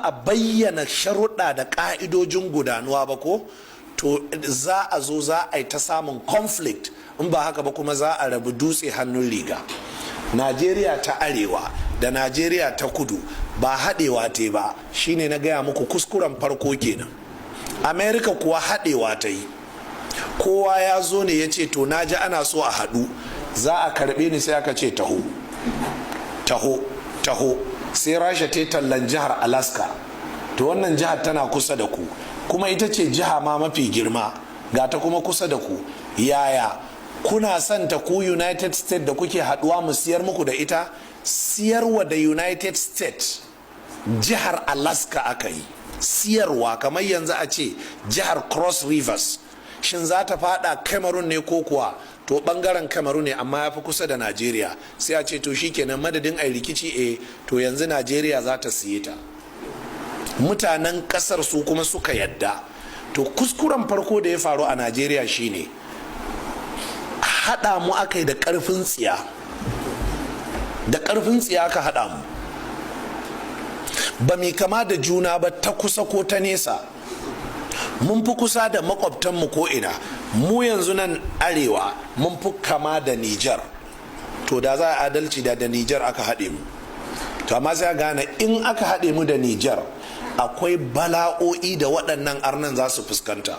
a bayyana sharuɗa da ƙa'idojin gudanuwa ba ko, to za a zo za a yi ta samun conflict. In ba haka ba kuma za a rabu dutse hannun riga. Najeriya ta arewa da Najeriya ta kudu ba haɗewa ta ba, shine na gaya muku kuskuren farko kenan. America kuwa haɗewa ta yi, kowa ya zo ne ya ce to na ji ana so a haɗu, za a karɓe ni, sai aka ce taho taho taho. Sai Rasha ta tallan jihar Alaska, to wannan jihar tana kusa da ku, kuma ita ce jiha ma mafi girma, ga ta kuma kusa da ku. Yaya kuna son ta ku United States da kuke haɗuwa mu siyar muku da ita? Siyarwa da United States jihar Alaska aka yi, siyarwa kamar yanzu a ce jihar Cross Rivers, shin za ta fada Cameroon ne ko kuwa? To bangaren Cameroon ne, amma ya fi kusa da Najeriya. Sai a ce to shikenan, madadin ai rikici, to yanzu Najeriya za ta siye ta. Mutanen kasar su kuma suka yadda. To kuskuren farko da ya faru a Najeriya shine haɗa mu aka yi da ƙarfin tsiya, da ƙarfin tsiya aka haɗa mu, ba mai kama da juna ba ta kusa ko ta nesa. Mun fi kusa da makwabtanmu ko ina. Mu yanzu nan arewa mun fi kama da Niger, to da za a adalci da Niger aka haɗe mu. To amma sai gane in aka haɗe mu da Niger akwai bala'o'i da waɗannan arnan za su fuskanta,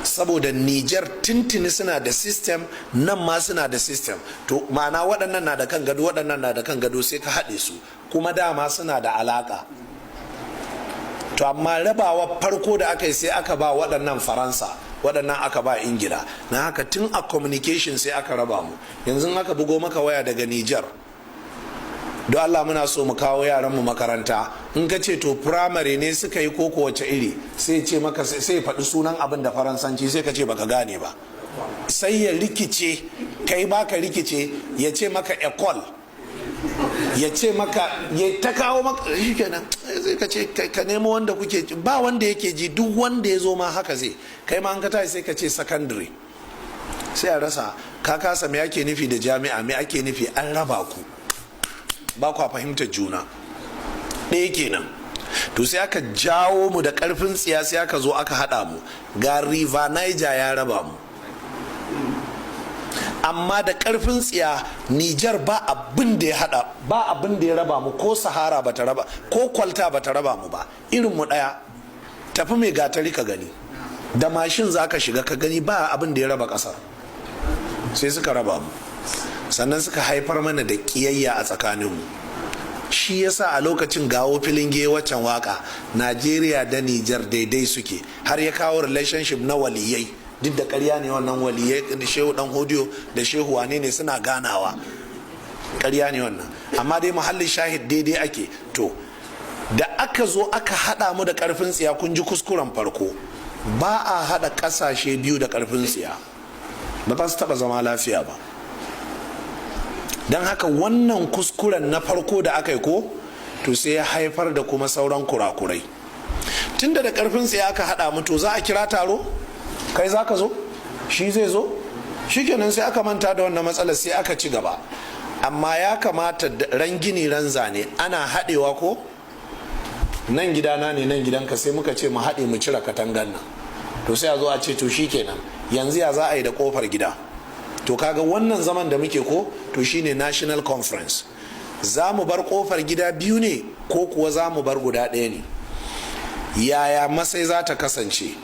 saboda Niger tintini suna da system, nan ma suna da system. To ma'ana waɗannan na da kan gado, waɗannan na da kan gado, sai ka haɗe su, kuma dama suna da alaka. To amma rabawa farko da aka yi sai aka ba waɗannan Faransa, waɗannan aka ba Ingila. Na haka tun a communication sai aka raba mu. Yanzu aka bugo maka waya daga Niger, don Allah muna so mu kawo yaran mu makaranta, in ka ce to primary ne suka yi koko wace iri, sai ce maka, sai faɗi sunan abin da Faransanci, sai ka ce baka gane ba, sai ya rikice, kai baka rikice, ya ce maka école, ya ce maka, ya ta kawo maka, shikenan sai ka ce ka nemo wanda kuke, ba wanda yake ji, duk wanda ya zo ma haka zai, kai ma an ka tashi sai ka ce secondary, sai a rasa, ka kasa me ake nufi da jami'a, me ake nufi, an raba ku, ba kwa fahimtar juna. Ɗaya kenan. To sai aka jawo mu da ƙarfin tsiya, sai aka zo aka haɗa mu, ga River Niger ya raba mu, amma da ƙarfin tsiya Niger ba abin da ya haɗa, ba abin da ya raba mu, ko Sahara ba ta raba, ko kwalta ba ta raba mu ba, irin mu ɗaya. Tafi mai gatari ka gani, da mashin za ka shiga ka gani, ba abin da ya raba ƙasar. Sai suka raba mu, sannan suka haifar mana da ƙiyayya a tsakaninmu. Shi yasa a lokacin gawo filin ge waccan waka, Najeriya da Niger daidai suke, har ya kawo relationship na waliyai, duk da ƙarya ne wannan waliyai da shehu dan hodiyo da shehu wane ne suna ganawa, ƙarya ne wannan, amma dai muhallin shahid daidai ake. To da aka zo aka haɗa mu da ƙarfin tsiya, kun ji kuskuren farko, ba a haɗa ƙasashe biyu da ƙarfin tsiya, ba za su taɓa zama lafiya ba. Don haka wannan kuskuren na farko da aka yi ko, to sai ya haifar da kuma sauran kurakurai. Tunda da karfin sai aka hada mu, to za a kira taro, kai za ka zo, shi zai zo, shikenan sai aka manta da wannan matsalar, sai aka ci gaba. Amma ya kamata ran gini ran zane ana haɗewa ko, nan gidana ne nan gidanka, sai muka ce mu haɗe mu cire katangan nan, to sai a zo a ce to shikenan yanzu ya za a yi da kofar gida. To kaga wannan zaman da muke ko, to shine national conference. Za mu bar kofar gida biyu ne ko kuwa za mu bar guda ɗaya ne? Yaya masai za ta kasance?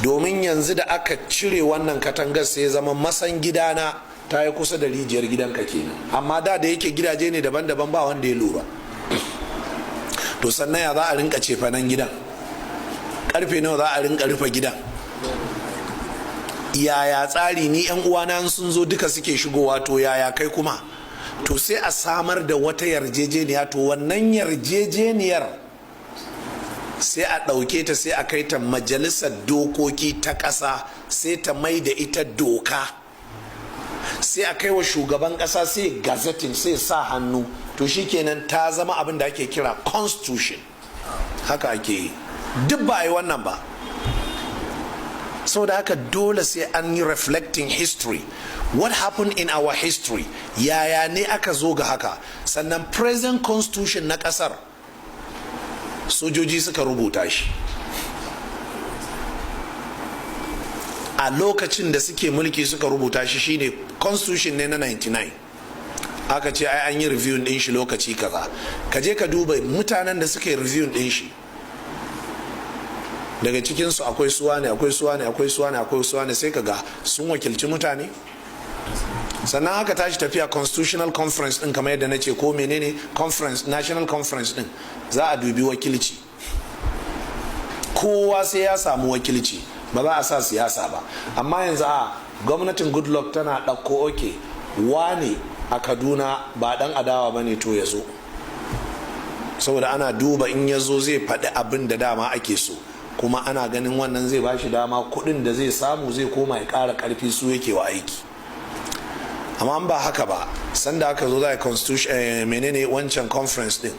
Domin yanzu da aka cire wannan katangar sai zama masan gidana ta yi kusa da rijiyar gidanka kenan, amma da yake gidaje ne daban-daban, ba wanda ya lura. To sannan ya za a rinka cefanen gidan, karfe nawa za a rinka rufe gidan, yaya tsari, ni yan uwana sun zo duka suke shigowa, to yaya kai kuma? To sai a samar da wata yarjejeniya, to wannan yarjejeniyar sai a ɗauke ta, sai a kai ta majalisar dokoki ta ƙasa, sai ta mai da ita doka, sai a kai wa shugaban ƙasa, sai gazetin, sai sa hannu, to shikenan ta zama abin da ake kira constitution. Haka ake yi, duk ba a yi wannan ba. So da haka dole sai an yi reflecting history, what happened in our history, yaya ne aka zo ga haka. Sannan present constitution na kasar sojoji suka rubuta shi a lokacin da suke mulki, suka rubuta shi. Shine constitution ne na 99. aka ce ai an yi review din shi lokaci kaza. ka je ka duba mutanen da suka yi review din shi, daga cikinsu akwai suwa ne, akwai suwa ne, akwai suwa ne, akwai suwa ne, sai ka ga sun wakilci mutane. sannan aka tashi tafiya constitutional conference din, kamar yadda na ce, ko menene conference, national conference din, za a dubi wakilci. kowa sai ya samu wakilci, ba za a sa siyasa ba. amma yanzu gwamnatin goodluck tana ɗauko oke wane a kaduna ba dan adawa ba ne, to ya zo, saboda ana duba in ya zo zai faɗi abin da dama ake so, kuma ana ganin wannan zai ba shi dama kuɗin da zai samu zai koma ya ƙara ƙarfi, su yake wa aiki. amma ba haka ba, sanda aka zo za a constitution menene wancan conference din,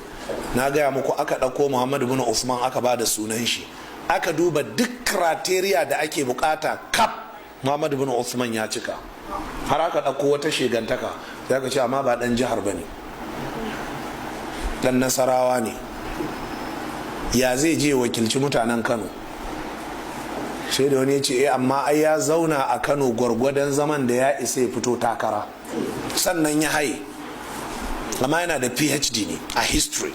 na gaya muku aka ɗauko muhammadu bin usman aka ba da sunan shi, aka duba duk criteria da ake bukata kap muhammadu bin usman ya cika. har aka ɗauko wata shegantaka, sai aka ce amma ba ɗan jihar ba ne, ɗan nasarawa ne, ya zai je wakilci mutanen kano. sai da wani ya ce amma ai ya zauna a kano gwargwadon zaman da ya isa ya fito takara, sannan ya haye, amma yana da phd ne a history.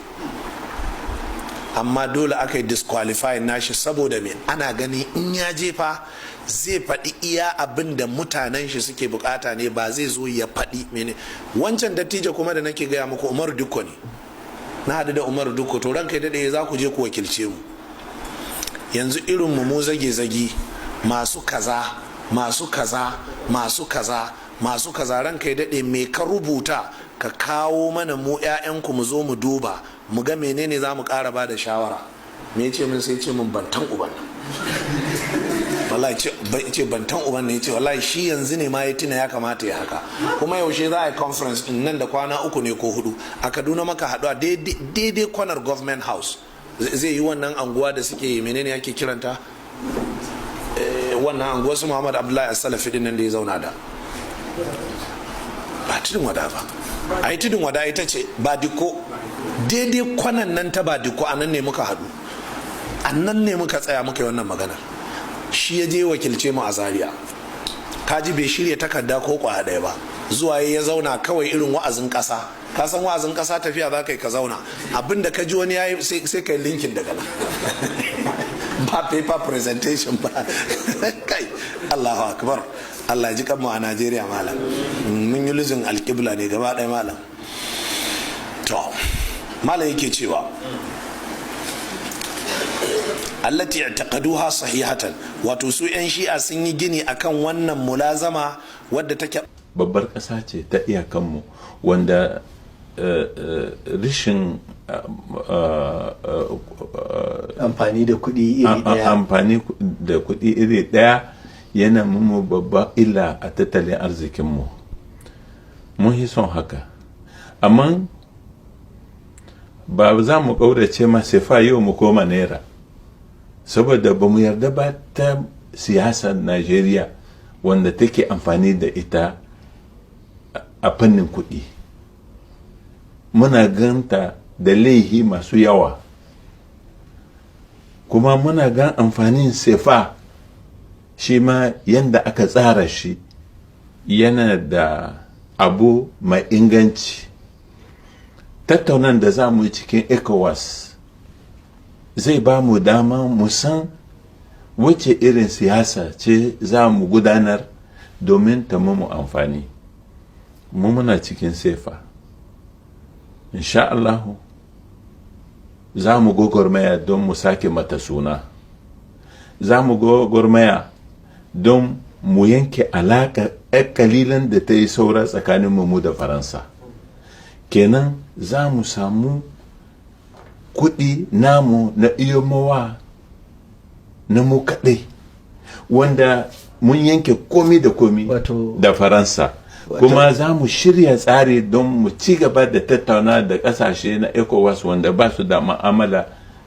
amma dole aka yi disqualify nashi saboda me, ana gani in ya jefa zai faɗi iya abin da mutanen shi suke bukata ne, ba zai zo ya faɗi mene. wancan dattijo kuma da nake gaya muku Umar Dukko ne, na haɗu da Umar Dukko, to ranka daɗe za ku je ku wakilce mu. yanzu irin mu zage-zage masu kaza masu kaza masu kaza masu kaza, ranka daɗe me ka rubuta ka kawo mana mu 'ya'yanku mu zo mu duba mu ga menene za mu ƙara ba da shawara. me ce min, sai ce min bantan uban nan, wallahi ce bantan uban ne, ce wallahi shi yanzu ne ma ya tuna ya kamata ya haka. kuma yaushe za a yi conference din nan da kwana 3 ne ko 4 a Kaduna, maka haɗuwa daidai corner government house. zai yi wannan anguwa da suke menene ake kiranta, wannan anguwar su Muhammad Abdullahi As-Salafi din nan da ya zauna da, ba tudun wada ba, a yi tudun wada ita ce ba diko, daidai kwanan nan ta ba diko, a nan ne muka haɗu, a nan ne muka tsaya muka yi wannan maganar. shi ya je wakilce mu a Zaria, kaji bai shirya takarda ko kwaya ɗaya ba, zuwa ya zauna kawai irin wa'azin ƙasa. ka san wa'azin ƙasa tafiya za ka yi ka zauna, abinda ka ji wani ya yi sai ka yi linkin daga nan ba paper presentation ba kai Allahu akbar. Allah ya ji kanmu a Najeriya malam, mun yi luzin alƙibla ne gaba ɗaya malam. to malam yake cewa allati i'taqaduha sahihatan, wato su yan shi'a sun yi gini akan wannan mulazama wadda take babbar ƙasa ce ta iyakanmu, wanda rishin amfani da kuɗi iri ɗaya yana mu babba illa a tattalin arzikinmu. Mun yi son haka, amma ba za mu ƙaurace ma sefa yau mu koma naira, saboda ba mu yarda ba ta siyasar Najeriya wanda take amfani da ita a fannin kuɗi. Muna ganta da laihi masu yawa, kuma muna gan amfanin sefa shi ma yanda aka tsara shi yana da abu mai inganci. Tattaunan da za mu yi cikin ECOWAS zai ba mu dama mu san wace irin siyasa ce za mu gudanar domin ta mu amfani. Mu muna cikin sefa, insha Allahu za mu gogormaya don mu sake mata suna, za mu gogormaya don mu yanke alaka kalilan da ta yi saura tsakanin mu da Faransa. Kenan za mu samu kuɗi namu na iyomowa na mu kaɗai, wanda mun yanke komi da komi da Faransa. Kuma za mu shirya tsari don mu ci gaba da tattauna da ƙasashe na ECOWAS wanda ba su da ma'amala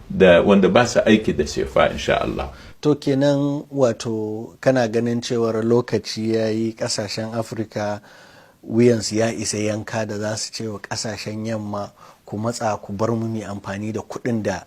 da wanda ba su aiki da sefa, insha Allah. To kenan wato kana ganin cewar lokaci ya yi ƙasashen Afirka wuyansu ya isa yanka da za su ce wa ƙasashen yamma ku matsa ku bar mu mai amfani da kuɗin da